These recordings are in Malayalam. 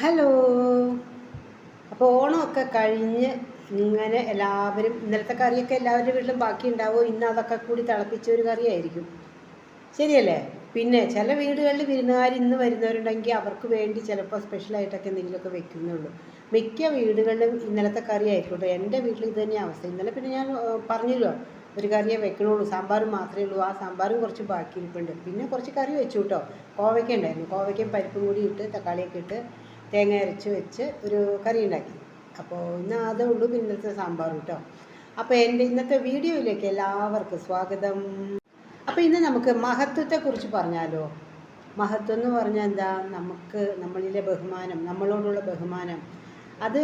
ഹലോ. അപ്പോൾ ഓണമൊക്കെ കഴിഞ്ഞ് ഇങ്ങനെ എല്ലാവരും ഇന്നലത്തെ കറിയൊക്കെ എല്ലാവരുടെ വീട്ടിലും ബാക്കി ഉണ്ടാവും. ഇന്ന് അതൊക്കെ കൂടി തിളപ്പിച്ച ഒരു കറിയായിരിക്കും, ശരിയല്ലേ? പിന്നെ ചില വീടുകളിൽ വിരുന്നുകാർ ഇന്ന് വരുന്നവരുണ്ടെങ്കിൽ അവർക്ക് വേണ്ടി ചിലപ്പോൾ സ്പെഷ്യലായിട്ടൊക്കെ എന്തെങ്കിലുമൊക്കെ വെക്കുന്നുള്ളൂ. മിക്ക വീടുകളിലും ഇന്നലത്തെ കറി ആയിരിക്കും. എൻ്റെ വീട്ടിൽ ഇത് തന്നെയാണ് അവസ്ഥ. ഇന്നലെ പിന്നെ ഞാൻ പറഞ്ഞല്ലോ, ഒരു കറിയെ വെക്കണുള്ളൂ, സാമ്പാർ മാത്രമേ ഉള്ളൂ. ആ സാമ്പാറും കുറച്ച് ബാക്കിയിരിപ്പുണ്ട്. പിന്നെ കുറച്ച് കറി വെച്ചു കേട്ടോ. കോവയ്ക്ക ഉണ്ടായിരുന്നു, കോവയ്ക്കയും പരിപ്പും കൂടി ഇട്ട് തക്കാളിയൊക്കെ ഇട്ട് തേങ്ങ അരച്ച് വെച്ച് ഒരു കറി ഉണ്ടാക്കി. അപ്പോൾ ഇന്ന് അതേ ഉള്ളൂ, പിന്നെ ഇന്നത്തെ സാമ്പാർ കേട്ടോ. അപ്പോൾ എൻ്റെ ഇന്നത്തെ വീഡിയോയിലേക്ക് എല്ലാവർക്കും സ്വാഗതം. അപ്പോൾ ഇന്ന് നമുക്ക് മഹത്വത്തെക്കുറിച്ച് പറഞ്ഞാലോ. മഹത്വം എന്ന് പറഞ്ഞാൽ എന്താ? നമ്മളിലെ ബഹുമാനം, നമ്മളോടുള്ള ബഹുമാനം, അത്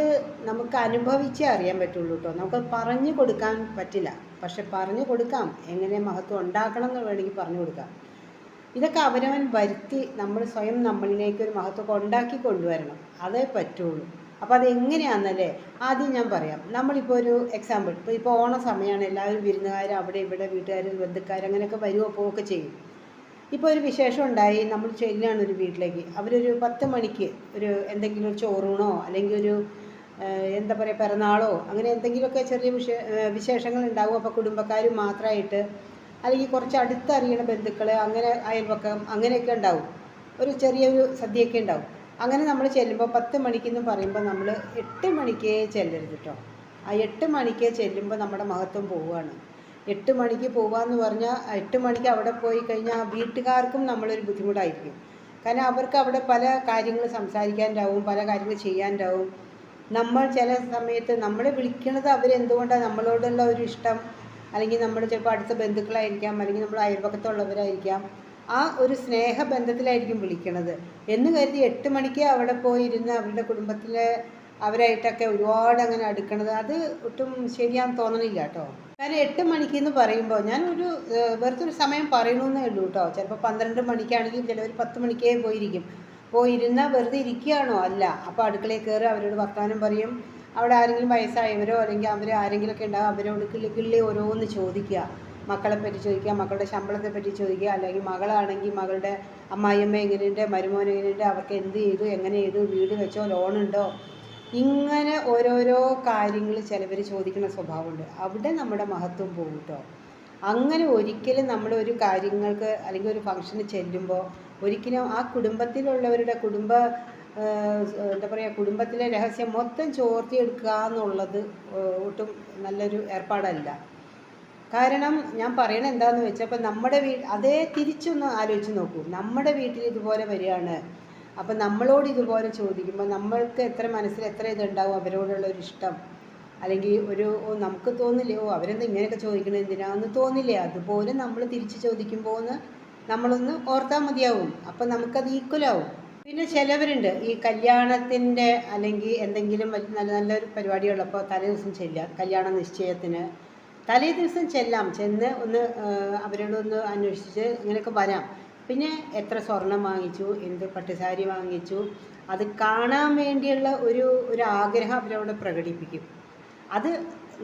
നമുക്ക് അനുഭവിച്ചേ അറിയാൻ പറ്റുള്ളൂ കേട്ടോ. നമുക്ക് പറഞ്ഞു കൊടുക്കാൻ പറ്റില്ല, പക്ഷെ പറഞ്ഞു കൊടുക്കാം. എങ്ങനെ മഹത്വം ഉണ്ടാക്കണം എന്ന് വേണമെങ്കിൽ പറഞ്ഞു കൊടുക്കാം. ഇതൊക്കെ അവനവൻ വരുത്തി നമ്മൾ സ്വയം നമ്മളിലേക്ക് ഒരു മഹത്വം ഉണ്ടാക്കി കൊണ്ടുവരണം, അതേ പറ്റുള്ളൂ. അപ്പോൾ അതെങ്ങനെയാണെന്നല്ലേ ആദ്യം ഞാൻ പറയാം. നമ്മളിപ്പോൾ ഒരു എക്സാമ്പിൾ, ഇപ്പോൾ ഓണ സമയമാണ്, എല്ലാവരും വിരുന്നുകാർ അവിടെ ഇവിടെ വീട്ടുകാർ ബന്ധുക്കാർ അങ്ങനെയൊക്കെ വരുമോ പോവുകയൊക്കെ ചെയ്യും. ഇപ്പോൾ ഒരു വിശേഷം ഉണ്ടായി, നമ്മൾ ചെല്ലുകയാണ് ഒരു വീട്ടിലേക്ക്. അവരൊരു 10 മണിക്ക് ഒരു എന്തെങ്കിലും ഒരു ചോറൂണോ അല്ലെങ്കിൽ ഒരു എന്താ പറയുക പിറന്നാളോ അങ്ങനെ എന്തെങ്കിലുമൊക്കെ ചെറിയ വിശേഷങ്ങൾ ഉണ്ടാവും. അപ്പോൾ കുടുംബക്കാർ മാത്രമായിട്ട് അല്ലെങ്കിൽ കുറച്ച് അടുത്തറിയണ ബന്ധുക്കൾ, അങ്ങനെ അയൽപക്കം അങ്ങനെയൊക്കെ ഉണ്ടാവും. ഒരു ചെറിയൊരു സദ്യയൊക്കെ ഉണ്ടാവും. അങ്ങനെ നമ്മൾ ചെല്ലുമ്പോൾ 10 മണിക്കെന്ന് പറയുമ്പോൾ നമ്മൾ 8 മണിക്കേ ചെല്ലരുത് കേട്ടോ. ആ 8 മണിക്ക് ചെല്ലുമ്പോൾ നമ്മുടെ മഹത്വം പോവുകയാണ്. 8 മണിക്ക് പോകാമെന്ന് പറഞ്ഞാൽ 8 മണിക്ക് അവിടെ പോയി കഴിഞ്ഞാൽ വീട്ടുകാർക്കും നമ്മളൊരു ബുദ്ധിമുട്ടായിരിക്കും. കാരണം അവർക്ക് അവിടെ പല കാര്യങ്ങൾ സംസാരിക്കാനുണ്ടാവും, പല കാര്യങ്ങൾ ചെയ്യാനുണ്ടാവും. നമ്മൾ ചില സമയത്ത് നമ്മളെ വിളിക്കുന്നത് അവരെന്തുകൊണ്ടാണ് നമ്മളോടുള്ള ഒരു ഇഷ്ടം, അല്ലെങ്കിൽ നമ്മൾ ചിലപ്പോൾ അടുത്ത ബന്ധുക്കളായിരിക്കാം, അല്ലെങ്കിൽ നമ്മൾ അയൽപക്കത്തുള്ളവരായിരിക്കാം, ആ ഒരു സ്നേഹബന്ധത്തിലായിരിക്കും വിളിക്കണത് എന്ന് കരുതി 8 മണിക്ക് അവിടെ പോയിരുന്ന് അവരുടെ കുടുംബത്തിലെ അവരായിട്ടൊക്കെ ഒരുപാട് അങ്ങനെ അടുക്കണത് അത് ഒട്ടും ശരിയാന്ന് തോന്നണില്ല കേട്ടോ. കാരണം 8 മണിക്ക് എന്ന് പറയുമ്പോൾ ഞാനൊരു വെറുതെ ഒരു സമയം പറയണമെന്നേ ഉള്ളൂ കേട്ടോ. ചിലപ്പോൾ 12 മണിക്കാണെങ്കിൽ ചിലവർ 10 മണിക്കേ പോയിരുന്നാൽ വെറുതെ ഇരിക്കുകയാണോ? അല്ല. അപ്പോൾ അടുക്കളയിൽ കയറി അവരോട് വർത്തമാനം പറയും. അവിടെ ആരെങ്കിലും വയസ്സായവരോ അല്ലെങ്കിൽ അവർ ആരെങ്കിലുമൊക്കെ ഉണ്ടാകും, അവരോട് കിള്ളി ഓരോന്ന് ചോദിക്കുക. മക്കളെ പറ്റി ചോദിക്കുക, മക്കളുടെ ശമ്പളത്തെ പറ്റി ചോദിക്കുക, അല്ലെങ്കിൽ മകളാണെങ്കിൽ മകളുടെ അമ്മായിയമ്മ എങ്ങനെയുണ്ട്, മരുമോൻ എങ്ങനെയുണ്ട്, അവർക്ക് എന്ത് ചെയ്തു, എങ്ങനെ ചെയ്തു, വീട് വെച്ചോ, ലോണുണ്ടോ, ഇങ്ങനെ ഓരോരോ കാര്യങ്ങൾ ചിലവർ ചോദിക്കുന്ന സ്വഭാവമുണ്ട്. അവിടെ നമ്മുടെ മഹത്വം പോകും കേട്ടോ. അങ്ങനെ ഒരിക്കലും നമ്മൾ ഒരു കാര്യങ്ങൾക്ക് അല്ലെങ്കിൽ ഒരു ഫംഗ്ഷന് ചെല്ലുമ്പോൾ ഒരിക്കലും ആ കുടുംബത്തിലുള്ളവരുടെ എന്താ പറയുക, കുടുംബത്തിലെ രഹസ്യം മൊത്തം ചോർത്തിയെടുക്കുക എന്നുള്ളത് ഒട്ടും നല്ലൊരു ഏർപ്പാടല്ല. കാരണം ഞാൻ പറയണത് എന്താണെന്ന് വെച്ചാൽ, ഇപ്പം നമ്മുടെ അതേ തിരിച്ചൊന്ന് ആലോചിച്ച് നോക്കൂ. നമ്മുടെ വീട്ടിൽ ഇതുപോലെ വരികയാണ്, അപ്പം നമ്മളോട് ഇതുപോലെ ചോദിക്കുമ്പോൾ നമ്മൾക്ക് എത്ര മനസ്സിൽ എത്ര ഇതുണ്ടാവും അവരോടുള്ള ഒരു ഇഷ്ടം, അല്ലെങ്കിൽ നമുക്ക് തോന്നില്ലേ, അവരെന്താ ഇങ്ങനെയൊക്കെ ചോദിക്കണത് എന്തിനാന്ന് തോന്നില്ലേ? അതുപോലെ നമ്മൾ തിരിച്ച് ചോദിക്കുമ്പോൾ നമ്മളൊന്ന് ഓർത്താൽ മതിയാവും. അപ്പം നമുക്കത് ഈക്വലാവും. പിന്നെ ചിലവരുണ്ട് ഈ കല്യാണത്തിൻ്റെ അല്ലെങ്കിൽ എന്തെങ്കിലും നല്ലൊരു പരിപാടിയുള്ളപ്പോൾ തലേ ദിവസം ചെല്ലുക. കല്യാണ നിശ്ചയത്തിന് തലേ ദിവസം ചെന്ന് ഒന്ന് അവരോടൊന്ന് അന്വേഷിച്ച് അങ്ങനെയൊക്കെ വരാം. പിന്നെ എത്ര സ്വർണം വാങ്ങിച്ചു, എന്ത് പട്ടുസാരി വാങ്ങിച്ചു, അത് കാണാൻ വേണ്ടിയുള്ള ഒരു ആഗ്രഹം അവരവിടെ പ്രകടിപ്പിക്കും. അത്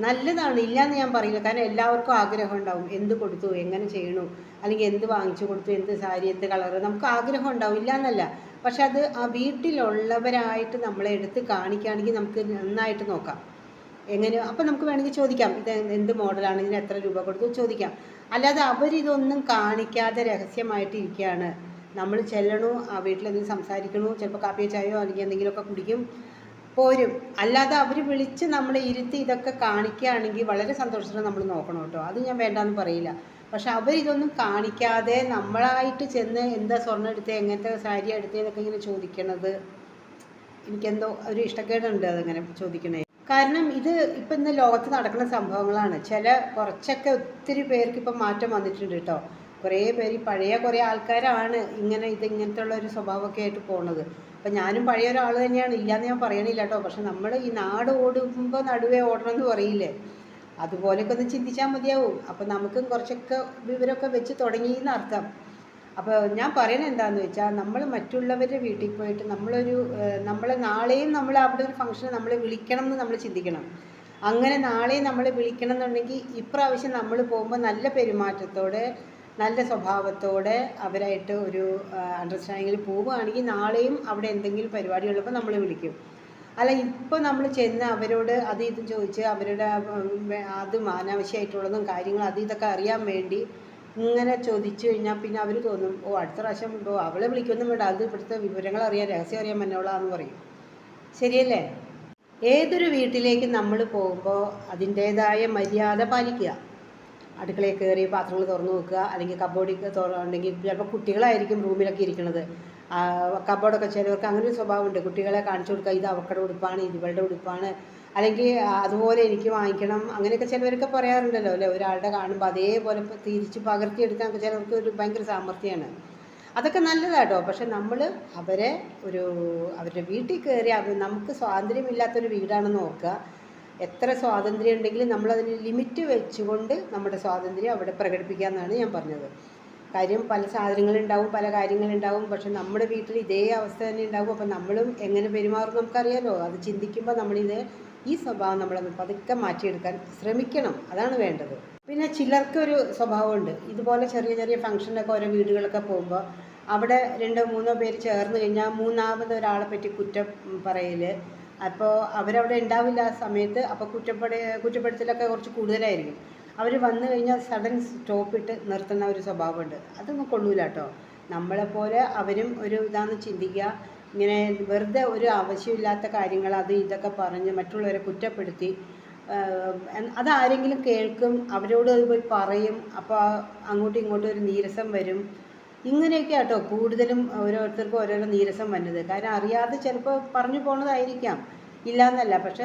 നല്ലതാണ്, ഇല്ലയെന്ന് ഞാൻ പറയില്ല. കാരണം എല്ലാവർക്കും ആഗ്രഹം ഉണ്ടാവും, എന്ത് കൊടുത്തു, എങ്ങനെ ചെയ്യണു, അല്ലെങ്കിൽ എന്ത് വാങ്ങിച്ചു കൊടുത്തു, എന്ത് സാരി, എന്ത് കളറ്, നമുക്ക് ആഗ്രഹം ഉണ്ടാവും, ഇല്ല എന്നല്ല. പക്ഷെ അത് ആ വീട്ടിലുള്ളവരായിട്ട് നമ്മളെ എടുത്ത് കാണിക്കുകയാണെങ്കിൽ നമുക്ക് നന്നായിട്ട് നോക്കാം എങ്ങനെ. അപ്പം നമുക്ക് വേണമെങ്കിൽ ചോദിക്കാം, ഇത് എന്ത് മോഡലാണ്, ഇതിന് എത്ര രൂപ കൊടുത്തു ചോദിക്കാം. അല്ലാതെ അവരിതൊന്നും കാണിക്കാതെ രഹസ്യമായിട്ട് ഇരിക്കുകയാണ്. നമ്മൾ ചെല്ലണു, ആ വീട്ടിലെന്തെങ്കിലും സംസാരിക്കണു, ചിലപ്പോൾ കാപ്പിയോ ചായയോ അല്ലെങ്കിൽ എന്തെങ്കിലുമൊക്കെ കുടിക്കും, പോരും. അല്ലാതെ അവർ വിളിച്ച് നമ്മളെ ഇരുത്തി ഇതൊക്കെ കാണിക്കുകയാണെങ്കിൽ വളരെ സന്തോഷത്തോടെ നമ്മൾ നോക്കണം കേട്ടോ. അത് ഞാൻ വേണ്ടാന്ന് പറയില്ല. പക്ഷെ അവരിതൊന്നും കാണിക്കാതെ നമ്മളായിട്ട് ചെന്ന് എന്താ സ്വർണ്ണം എടുത്തേ, എങ്ങനത്തെ സാരി എടുത്തതെന്നൊക്കെ ഇങ്ങനെ ചോദിക്കണത് എനിക്കെന്തോ ഒരു ഇഷ്ടക്കേടുണ്ട് അതങ്ങനെ ചോദിക്കണേ. കാരണം ഇത് ഇപ്പം ഇന്ന് ലോകത്ത് നടക്കുന്ന സംഭവങ്ങളാണ്. കുറച്ചൊക്കെ ഒത്തിരി പേർക്ക് ഇപ്പം മാറ്റം വന്നിട്ടുണ്ട് കേട്ടോ. കുറേ പേര് പഴയ കുറേ ആൾക്കാരാണ് ഇങ്ങനത്തെ ഉള്ള ഒരു സ്വഭാവമൊക്കെ ആയിട്ട് പോകുന്നത്. അപ്പം ഞാനും പഴയ ഒരാൾ തന്നെയാണ്, ഇല്ലയെന്ന് ഞാൻ പറയണില്ല കേട്ടോ. പക്ഷെ നമ്മൾ ഈ നാട് ഓടുമ്പോൾ നടുവേ ഓടണം എന്ന് പറയില്ലേ, അതുപോലെയൊക്കെ ഒന്ന് ചിന്തിച്ചാൽ മതിയാവും. അപ്പം നമുക്കും കുറച്ചൊക്കെ വിവരമൊക്കെ വെച്ച് തുടങ്ങി എന്നർത്ഥം. അപ്പോൾ ഞാൻ പറയണത് എന്താണെന്ന് വെച്ചാൽ, നമ്മൾ മറ്റുള്ളവരുടെ വീട്ടിൽ പോയിട്ട് നമ്മളെ നാളെയും നമ്മൾ അവിടെ ഒരു ഫംഗ്ഷന് നമ്മളെ വിളിക്കണം എന്ന് നമ്മൾ ചിന്തിക്കണം. അങ്ങനെ നാളെയും നമ്മളെ വിളിക്കണം എന്നുണ്ടെങ്കിൽ ഇപ്രാവശ്യം നമ്മൾ പോകുമ്പോൾ നല്ല പെരുമാറ്റത്തോടെ നല്ല സ്വഭാവത്തോടെ അവരായിട്ട് ഒരു അണ്ടർസ്റ്റാൻഡിങ്ങിൽ പോവുകയാണെങ്കിൽ നാളെയും അവിടെ എന്തെങ്കിലും പരിപാടിയുള്ളപ്പോൾ നമ്മൾ വിളിക്കും. അല്ല ഇപ്പോൾ നമ്മൾ ചെന്ന് അവരോട് അത് ഇതും ചോദിച്ച് അവരുടെ അതും അനാവശ്യമായിട്ടുള്ളതും കാര്യങ്ങൾ അത് ഇതൊക്കെ അറിയാൻ വേണ്ടി ഇങ്ങനെ ചോദിച്ചു കഴിഞ്ഞാൽ പിന്നെ അവർ തോന്നും, ഓ അടുത്ത പ്രാവശ്യം അവളെ വിളിക്കൊന്നും വേണ്ട, അത് ഇവിടുത്തെ വിവരങ്ങൾ അറിയാൻ രഹസ്യം അറിയാൻ മന്നോളാന്ന് പറയും. ശരിയല്ലേ? ഏതൊരു വീട്ടിലേക്ക് നമ്മൾ പോകുമ്പോൾ അതിൻ്റേതായ മര്യാദ പാലിക്കുക. അടുക്കളയിൽ കയറി പാത്രങ്ങൾ തുറന്നു വെക്കുക, അല്ലെങ്കിൽ കബോർഡിൽ ഉണ്ടെങ്കിൽ ചിലപ്പോൾ കുട്ടികളായിരിക്കും റൂമിലൊക്കെ ഇരിക്കുന്നത്. കബോർഡൊക്കെ ചിലവർക്ക് അങ്ങനെ ഒരു സ്വഭാവമുണ്ട്. കുട്ടികളെ കാണിച്ചു കൊടുക്കുക, ഇത് അവക്കടെ ഉടുപ്പാണ്, ഇത് ഇവളുടെ ഉടുപ്പാണ്, അല്ലെങ്കിൽ അതുപോലെ എനിക്ക് വാങ്ങിക്കണം, അങ്ങനെയൊക്കെ ചിലവരൊക്കെ പറയാറുണ്ടല്ലോ അല്ലേ. ഒരാളുടെ കാണുമ്പോൾ അതേപോലെ തിരിച്ച് പകർത്തിയെടുക്കാൻ ചിലവർക്ക് ഒരു ഭയങ്കര സാമർഥ്യമാണ്. അതൊക്കെ നല്ലതാട്ടോ. പക്ഷെ നമ്മൾ അവരുടെ വീട്ടിൽ കയറി നമുക്ക് സ്വാതന്ത്ര്യമില്ലാത്തൊരു വീടാണെന്ന് നോക്കുക. എത്ര സ്വാതന്ത്ര്യം ഉണ്ടെങ്കിലും നമ്മളതിന് ലിമിറ്റ് വെച്ചുകൊണ്ട് നമ്മുടെ സ്വാതന്ത്ര്യം അവിടെ പ്രകടിപ്പിക്കുക എന്നാണ് ഞാൻ പറഞ്ഞത്. കാര്യം പല സാധനങ്ങളുണ്ടാവും, പല കാര്യങ്ങളുണ്ടാവും. പക്ഷെ നമ്മുടെ വീട്ടിൽ ഇതേ അവസ്ഥ തന്നെ ഉണ്ടാവും. അപ്പം നമ്മളും എങ്ങനെ പെരുമാറും നമുക്കറിയാലോ. അത് ചിന്തിക്കുമ്പോൾ ഈ സ്വഭാവം നമ്മളൊന്ന് പതുക്കെ മാറ്റിയെടുക്കാൻ ശ്രമിക്കണം. അതാണ് വേണ്ടത്. പിന്നെ ചിലർക്കൊരു സ്വഭാവമുണ്ട്. ഇതുപോലെ ചെറിയ ചെറിയ ഫംഗ്ഷനൊക്കെ ഓരോ വീടുകളൊക്കെ പോകുമ്പോൾ അവിടെ 2-3 പേര് ചേർന്ന് കഴിഞ്ഞാൽ മൂന്നാമത് ഒരാളെ പറ്റി കുറ്റം പറയൽ. അപ്പോൾ അവരവിടെ ഉണ്ടാവില്ല ആ സമയത്ത്. അപ്പോൾ കുറ്റപ്പെടുത്തലൊക്കെ കുറച്ച് കൂടുതലായിരിക്കും. അവർ വന്നു കഴിഞ്ഞാൽ സഡൻ സ്റ്റോപ്പിട്ട് നിർത്തുന്ന ഒരു സ്വഭാവമുണ്ട്. അതൊന്നും കൊള്ളൂല കേട്ടോ. നമ്മളെപ്പോലെ അവരും ഒരു ഇതാണെന്ന് ചിന്തിക്കുക. ഇങ്ങനെ വെറുതെ ഒരു ആവശ്യമില്ലാത്ത കാര്യങ്ങൾ അത് ഇതൊക്കെ പറഞ്ഞ് മറ്റുള്ളവരെ കുറ്റപ്പെടുത്തി അതാരെങ്കിലും കേൾക്കും, അവരോട് അത് പോയി പറയും. അപ്പോൾ അങ്ങോട്ടും ഇങ്ങോട്ടും ഒരു നീരസം വരും. ഇങ്ങനെയൊക്കെ കേട്ടോ കൂടുതലും ഓരോരുത്തർക്കും ഓരോരോ നീരസം വന്നത്. കാരണം അറിയാതെ ചിലപ്പോൾ പറഞ്ഞു പോണതായിരിക്കാം, ഇല്ലയെന്നല്ല. പക്ഷേ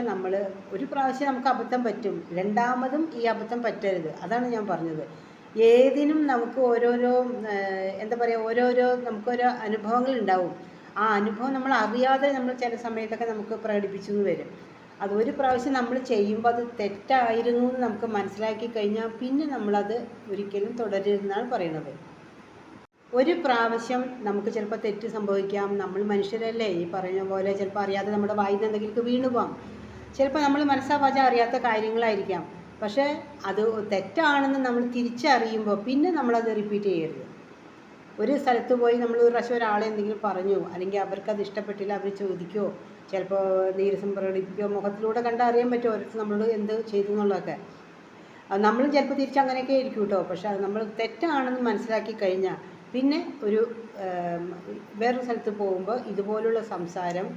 ഒരു പ്രാവശ്യം നമുക്ക് അബദ്ധം പറ്റും, രണ്ടാമതും ഈ അബദ്ധം പറ്റരുത്. അതാണ് ഞാൻ പറഞ്ഞത്. ഏതിനും നമുക്ക് ഓരോരോ നമുക്കൊരോ അനുഭവങ്ങൾ ഉണ്ടാവും. ആ അനുഭവം നമ്മൾ അറിയാതെ നമ്മൾ ചില സമയത്തൊക്കെ നമുക്ക് പ്രകടിപ്പിച്ചു എന്ന് വരും. അതൊരു പ്രാവശ്യം നമ്മൾ ചെയ്യുമ്പോൾ അത് തെറ്റായിരുന്നു എന്ന് നമുക്ക് മനസ്സിലാക്കി കഴിഞ്ഞാൽ പിന്നെ നമ്മളത് ഒരിക്കലും തുടരുതെന്നാണ് പറയുന്നത്. ഒരു പ്രാവശ്യം നമുക്ക് ചിലപ്പോൾ തെറ്റ് സംഭവിക്കാം. നമ്മൾ മനുഷ്യരല്ലേ, ഈ പറഞ്ഞ പോലെ ചിലപ്പോൾ അറിയാതെ നമ്മുടെ വായിൽ നിന്ന് എന്തെങ്കിലും വീണു പോകാം. ചിലപ്പോൾ നമ്മൾ മനസ്സാവാച അറിയാത്ത കാര്യങ്ങളായിരിക്കാം. പക്ഷേ അത് തെറ്റാണെന്ന് നമ്മൾ തിരിച്ചറിയുമ്പോൾ പിന്നെ നമ്മളത് റിപ്പീറ്റ് ചെയ്യരുത്. ഒരു സ്ഥലത്ത് പോയി നമ്മൾ ഒരു പ്രാവശ്യം ഒരാളെ എന്തെങ്കിലും പറഞ്ഞു, അല്ലെങ്കിൽ അവർക്കത് ഇഷ്ടപ്പെട്ടില്ല, അവർ ചോദിക്കുകയോ ചിലപ്പോൾ നീരസം പ്രകടിപ്പിക്കുകയോ മുഖത്തിലൂടെ കണ്ടാൽ അറിയാൻ പറ്റും ഓരോരുത്തർ നമ്മളോട് എന്ത് ചെയ്തു എന്നുള്ളതൊക്കെ. നമ്മളും ചിലപ്പോൾ തിരിച്ചങ്ങനെയൊക്കെ ആയിരിക്കും കേട്ടോ. പക്ഷെ അത് നമ്മൾ തെറ്റാണെന്ന് മനസ്സിലാക്കി കഴിഞ്ഞാൽ പിന്നെ വേറൊരു സ്ഥലത്ത് പോകുമ്പോൾ ഇതുപോലുള്ള സംസാരം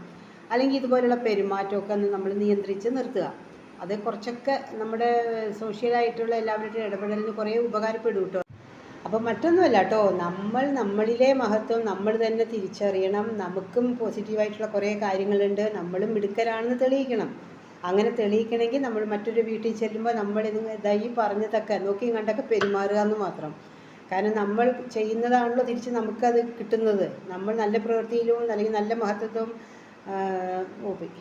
അല്ലെങ്കിൽ ഇതുപോലുള്ള പെരുമാറ്റമൊക്കെ ഒന്ന് നമ്മൾ നിയന്ത്രിച്ച് നിർത്തുക. അത് കുറച്ചൊക്കെ നമ്മുടെ സോഷ്യലായിട്ടുള്ള എല്ലാവരുടെയും ഇടപെടലിന് കുറേ ഉപകാരപ്പെടും കേട്ടോ. അപ്പോൾ മറ്റൊന്നുമല്ല കേട്ടോ, നമ്മളിലെ മഹത്വം നമ്മൾ തന്നെ തിരിച്ചറിയണം. നമുക്കും പോസിറ്റീവായിട്ടുള്ള കുറേ കാര്യങ്ങളുണ്ട്, നമ്മളും മിടുക്കരാണെന്ന് തെളിയിക്കണം. അങ്ങനെ തെളിയിക്കണമെങ്കിൽ നമ്മൾ മറ്റൊരു വീട്ടിൽ ചെല്ലുമ്പോൾ ഈ പറഞ്ഞതൊക്കെ നോക്കിയും കണ്ടൊക്കെ പെരുമാറുക എന്ന് മാത്രം. കാരണം നമ്മൾ ചെയ്യുന്നതാണല്ലോ തിരിച്ച് നമുക്കത് കിട്ടുന്നത്. നമ്മൾ നല്ല പ്രവൃത്തിയിലും അല്ലെങ്കിൽ നല്ല മഹത്വവും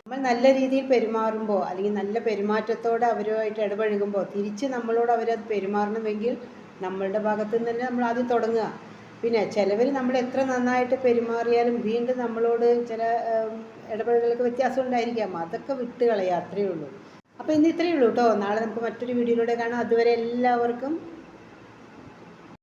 നമ്മൾ നല്ല രീതിയിൽ പെരുമാറുമ്പോൾ അല്ലെങ്കിൽ നല്ല പെരുമാറ്റത്തോടെ അവരുമായിട്ട് ഇടപഴകുമ്പോൾ തിരിച്ച് നമ്മളോട് അവരത് പെരുമാറണമെങ്കിൽ നമ്മളുടെ ഭാഗത്ത് നിന്ന് തന്നെ നമ്മൾ ആദ്യം തുടങ്ങുക. പിന്നെ ചിലവർ നമ്മൾ എത്ര നന്നായിട്ട് പെരുമാറിയാലും വീണ്ടും നമ്മളോട് ചില ഇടപെടലുകൾക്ക് വ്യത്യാസം ഉണ്ടായിരിക്കാം. അതൊക്കെ വിട്ട് കളയുക, അത്രയേ ഉള്ളൂ. അപ്പോൾ ഇന്ന് ഇത്രയേ ഉള്ളൂ കേട്ടോ. നാളെ നമുക്ക് മറ്റൊരു വീഡിയോയിലൂടെ കാണാം. അതുവരെ എല്ലാവർക്കും